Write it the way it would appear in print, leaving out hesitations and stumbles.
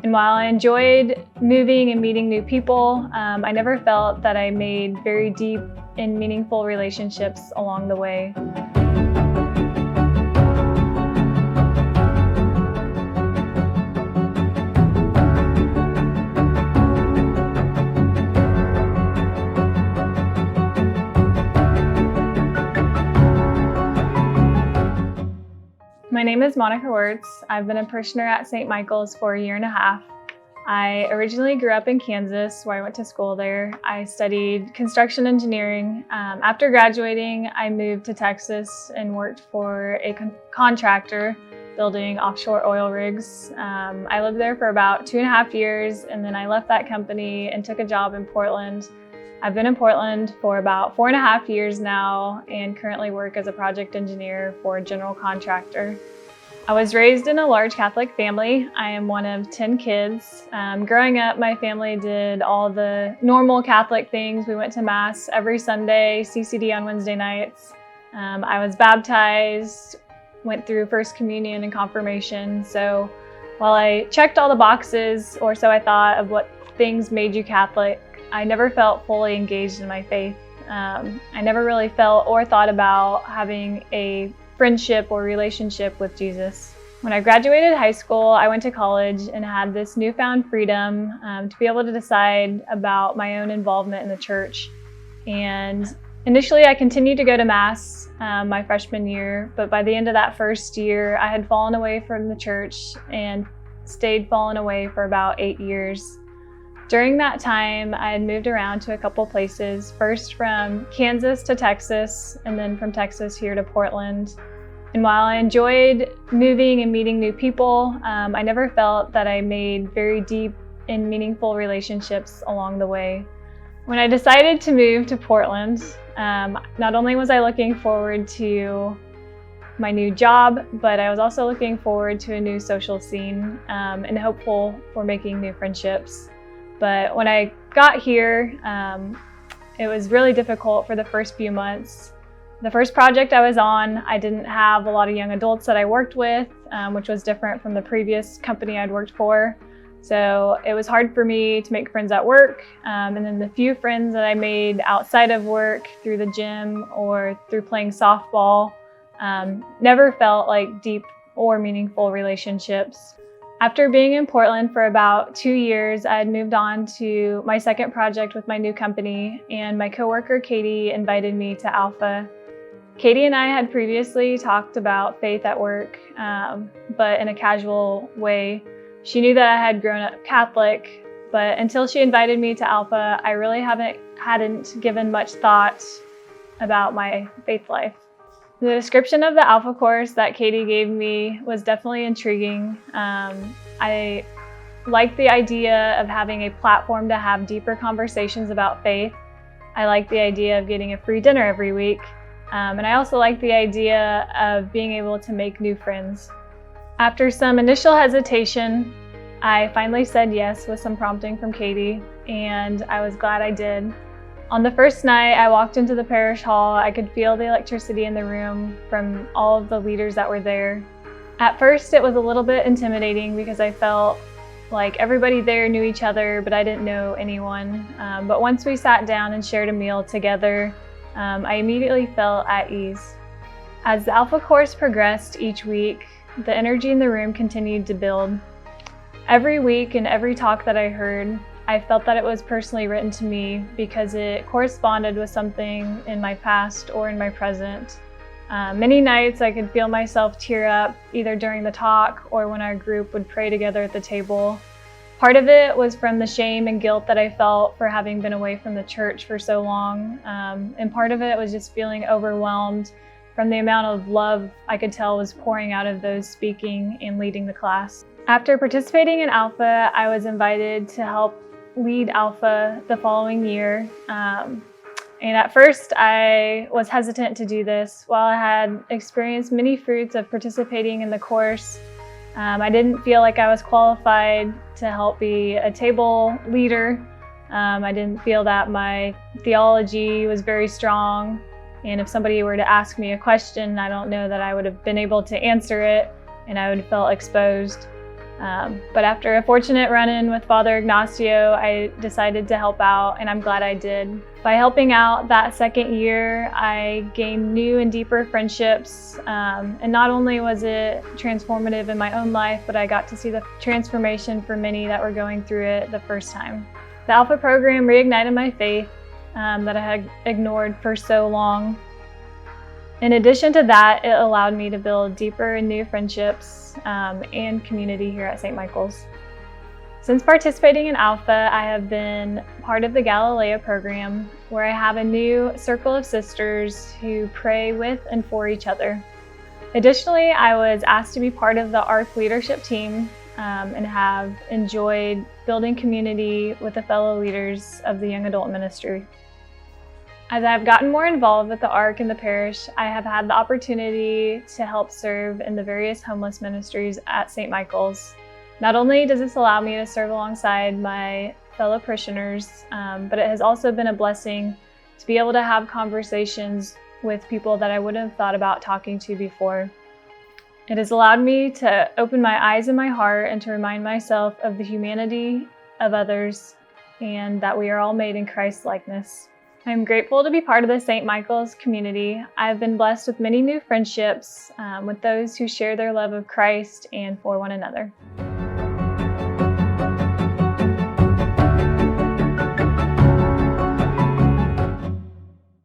And while I enjoyed moving and meeting new people, I never felt that I made very deep and meaningful relationships along the way. My name is Monica Wirtz. I've been a parishioner at St. Michael's for a year and a half. I originally grew up in Kansas, where I went to school there. I studied construction engineering. After graduating, I moved to Texas and worked for a contractor building offshore oil rigs. I lived there for about 2.5 years, and then I left that company and took a job in Portland. I've been in Portland for about 4.5 years now and currently work as a project engineer for a general contractor. I was raised in a large Catholic family. I am one of 10 kids. Growing up, my family did all the normal Catholic things. We went to Mass every Sunday, CCD on Wednesday nights. I was baptized, went through First Communion and Confirmation. So while I checked all the boxes, or so I thought, of what things made you Catholic, I never felt fully engaged in my faith. I never really felt or thought about having a friendship or relationship with Jesus. When I graduated high school, I went to college and had this newfound freedom to be able to decide about my own involvement in the church. And initially, I continued to go to Mass my freshman year, but by the end of that first year, I had fallen away from the church and stayed fallen away for about 8 years. During that time, I had moved around to a couple places, first from Kansas to Texas, and then from Texas here to Portland. And while I enjoyed moving and meeting new people, I never felt that I made very deep and meaningful relationships along the way. When I decided to move to Portland, not only was I looking forward to my new job, but I was also looking forward to a new social scene and hopeful for making new friendships. But when I got here, it was really difficult for the first few months. The first project I was on, I didn't have a lot of young adults that I worked with, which was different from the previous company I'd worked for. So it was hard for me to make friends at work. And then the few friends that I made outside of work through the gym or through playing softball never felt like deep or meaningful relationships. After being in Portland for about 2 years, I had moved on to my second project with my new company, and my coworker Katie invited me to Alpha. Katie and I had previously talked about faith at work, but in a casual way. She knew that I had grown up Catholic, but until she invited me to Alpha, I really hadn't given much thought about my faith life. The description of the Alpha course that Katie gave me was definitely intriguing. I liked the idea of having a platform to have deeper conversations about faith. I liked the idea of getting a free dinner every week. And I also liked the idea of being able to make new friends. After some initial hesitation, I finally said yes with some prompting from Katie, and I was glad I did. On the first night I walked into the parish hall, I could feel the electricity in the room from all of the leaders that were there. At first it was a little bit intimidating because I felt like everybody there knew each other, but I didn't know anyone. But once we sat down and shared a meal together, I immediately felt at ease. As the Alpha course progressed each week, the energy in the room continued to build. Every week and every talk that I heard, I felt that it was personally written to me because it corresponded with something in my past or in my present. Many nights I could feel myself tear up either during the talk or when our group would pray together at the table. Part of it was from the shame and guilt that I felt for having been away from the church for so long, and part of it was just feeling overwhelmed from the amount of love I could tell was pouring out of those speaking and leading the class. After participating in Alpha, I was invited to help lead Alpha the following year. And at first I was hesitant to do this. While I had experienced many fruits of participating in the course, I didn't feel like I was qualified to help be a table leader. I didn't feel that my theology was very strong. And if somebody were to ask me a question, I don't know that I would have been able to answer it, and I would have felt exposed. But after a fortunate run-in with Father Ignacio, I decided to help out, and I'm glad I did. By helping out that second year, I gained new and deeper friendships, and not only was it transformative in my own life, but I got to see the transformation for many that were going through it the first time. The Alpha program reignited my faith that I had ignored for so long. In addition to that, it allowed me to build deeper and new friendships and community here at St. Michael's. Since participating in Alpha, I have been part of the Galileo program, where I have a new circle of sisters who pray with and for each other. Additionally, I was asked to be part of the ARC leadership team and have enjoyed building community with the fellow leaders of the young adult ministry. As I've gotten more involved with the ARC and the parish, I have had the opportunity to help serve in the various homeless ministries at St. Michael's. Not only does this allow me to serve alongside my fellow parishioners, but it has also been a blessing to be able to have conversations with people that I wouldn't have thought about talking to before. It has allowed me to open my eyes and my heart and to remind myself of the humanity of others and that we are all made in Christ's likeness. I am grateful to be part of the St. Michael's community. I have been blessed with many new friendships with those who share their love of Christ and for one another.